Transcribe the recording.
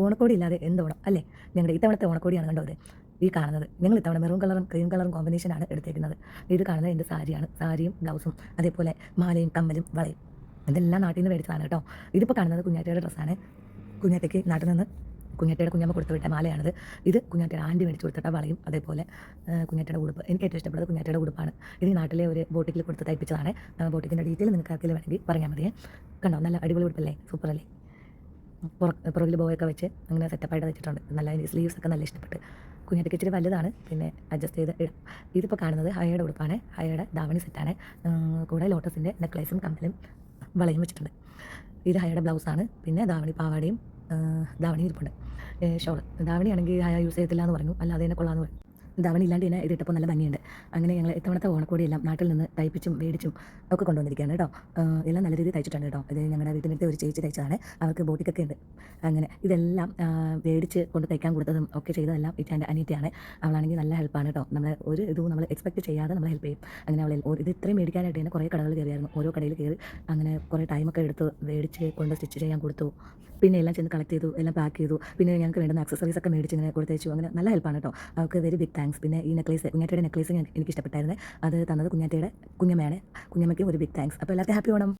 ഓണക്കോടി ഇല്ലാതെ എന്ത് ഓണം അല്ലേ? ഞങ്ങളുടെ ഇത്തവണത്തെ ഓണക്കോടിയാണ് കണ്ടോ ഇത് ഈ കാണുന്നത്. ഞങ്ങൾ ഇത്തവണ മെറൂൺ കളറും ക്രീം കളറും കോമ്പിനേഷനാണ് എടുത്തേക്കുന്നത്. ഇത് കാണുന്നത് എൻ്റെ സാരിയാണ്. സാരിയും ബ്ലൗസും അതേപോലെ മാലയും കമ്മലും വളയും ഇതെല്ലാം നാട്ടിൽ നിന്ന് മേടിച്ചതാണ് കേട്ടോ. ഇതിപ്പോൾ കാണുന്നത് കുഞ്ഞാറ്റയുടെ ഡ്രസ്സാണ്. കുഞ്ഞാറ്റയ്ക്ക് നാട്ടിൽ നിന്ന് കുഞ്ഞാറ്റയുടെ കുഞ്ഞമ്മ കൊടുത്തു വിട്ട മാലയാണിത്. ഇത് കുഞ്ഞാറ്റയുടെ ആൻറ്റി മേടിച്ച് കൊടുത്തിട്ട വളയും അതേപോലെ കുഞ്ഞാറ്റയുടെ ഉടുപ്പ്. എനിക്ക് ഏറ്റവും ഇഷ്ടപ്പെട്ടത് കുഞ്ഞാറ്റയുടെ ഉടുപ്പാണ്. ഇത് ഈ നാട്ടിലെ ഒരു ബോട്ടിക്കിൽ കൊടുത്ത് തയ്പ്പിച്ചതാണ്. ബോട്ടിക്കിൻ്റെ ഡീറ്റെയിൽ നിങ്ങൾക്ക് ആർക്കെങ്കിലും വേണമെങ്കിൽ പറയാൻ മതിയേ. കണ്ടോ, നല്ല അടിപൊളി ഉടുപ്പല്ലേ, സൂപ്പറല്ലേ. പുറകിൽ ബോയൊക്കെ വെച്ച് അങ്ങനെ സെറ്റപ്പായിട്ട് വെച്ചിട്ടുണ്ട്. നല്ല സ്ലീവ്സ് ഒക്കെ നല്ല ഇഷ്ടപ്പെട്ട്. കുഞ്ഞാറ്റയ്ക്ക് ഇച്ചിരി വലുതാണ്, പിന്നെ അഡ്ജസ്റ്റ് ചെയ്ത് ഇടാം. ഇതിപ്പോൾ കാണുന്നത് ഹയയുടെ ഉടുപ്പാണ്. ഹയയുടെ ധാവണി സെറ്റാണ്. കൂടെ ലോട്ടസിൻ്റെ നെക്ലേസും കമ്മലും വളയും വെച്ചിട്ടുണ്ട്. ഇത് ഹയയുടെ ബ്ലൗസാണ്. പിന്നെ ധാവണി പാവാടയും ധാവണി ഇരിപ്പുണ്ട്. ഷോൾ ധാവണിയാണെങ്കിൽ ഹയ യൂസ് ചെയ്യത്തില്ല എന്ന് പറഞ്ഞു, അല്ലാതെ തന്നെ കൊള്ളാമെന്ന് പറഞ്ഞു. ധാവണി ഇല്ലാണ്ട് തന്നെ ഇതിട്ടപ്പോൾ നല്ല ഭംഗിയുണ്ട്. അങ്ങനെ ഞങ്ങൾ ഇത്തവണത്തെ ഓണക്കോടിയെല്ലാം നാട്ടിൽ നിന്ന് തയ്പ്പിച്ചും മേടിച്ചും ഒക്കെ കൊണ്ടുവന്നിരിക്കുകയാണ് കേട്ടോ. എല്ലാം നല്ല രീതിയിൽ തയ്ച്ചിട്ടുണ്ട് കേട്ടോ. ഇത് ഞങ്ങളുടെ വീട്ടിനടുത്ത് ഒരു ചേച്ചി തയ്ച്ചതാണ്. അവർക്ക് ബോട്ടിക്കൊക്കെ ഉണ്ട്. അങ്ങനെ ഇതെല്ലാം മേടിച്ച് കൊണ്ട് തയ്ക്കാൻ കൊടുത്തതും ഒക്കെ ചെയ്തതെല്ലാം എൻ്റെ അനിയത്തിയാണ്. അവളാണെങ്കിൽ നല്ല ഹെൽപ്പാണ് കേട്ടോ. ഒരു ഇതും നമ്മൾ എക്സ്പെക്റ്റ് ചെയ്യാതെ നമ്മൾ ഹെൽപ്പ് ചെയ്യും. അങ്ങനെ അവൾ ഇത് ഇത്രയും മേടിക്കാനായിട്ട് തന്നെ കുറേ കടകൾ കയറിയായിരുന്നു. ഓരോ കടയിൽ കയറി അങ്ങനെ കുറേ ടൈമൊക്കെ എടുത്ത് മേടിച്ച് കൊണ്ട് സ്റ്റിച്ച് ചെയ്യാൻ കൊടുത്തു. പിന്നെ എല്ലാം ചെന്ന് കളക്ട് ചെയ്തു, എല്ലാം പാക്ക് ചെയ്തു. പിന്നെ ഞങ്ങൾക്ക് വേണ്ടുന്ന ആക്സസറീസ് ഒക്കെ മേടിച്ച് ഇങ്ങനെ കൊടുത്തേച്ചു. അങ്ങനെ നല്ല ഹെൽപ്പാണ് കേട്ടോ. അവർക്ക് വെരി ബിഗ് താങ്ക്സ്. പിന്നെ ഈ നെക്ലേസ്, കുഞ്ഞാറ്റയുടെ നെക്ലേസ് എനിക്ക് ഇഷ്ടപ്പെട്ടായിരുന്നു. അത് തന്നത് കുഞ്ഞാറ്റയുടെ കുഞ്ഞമ്മയാണ്. കുഞ്ഞമ്മയ്ക്കും ഒരു ബിഗ് താങ്ക്സ്. അപ്പോൾ എല്ലാവർക്കും ഹാപ്പി ഓണം.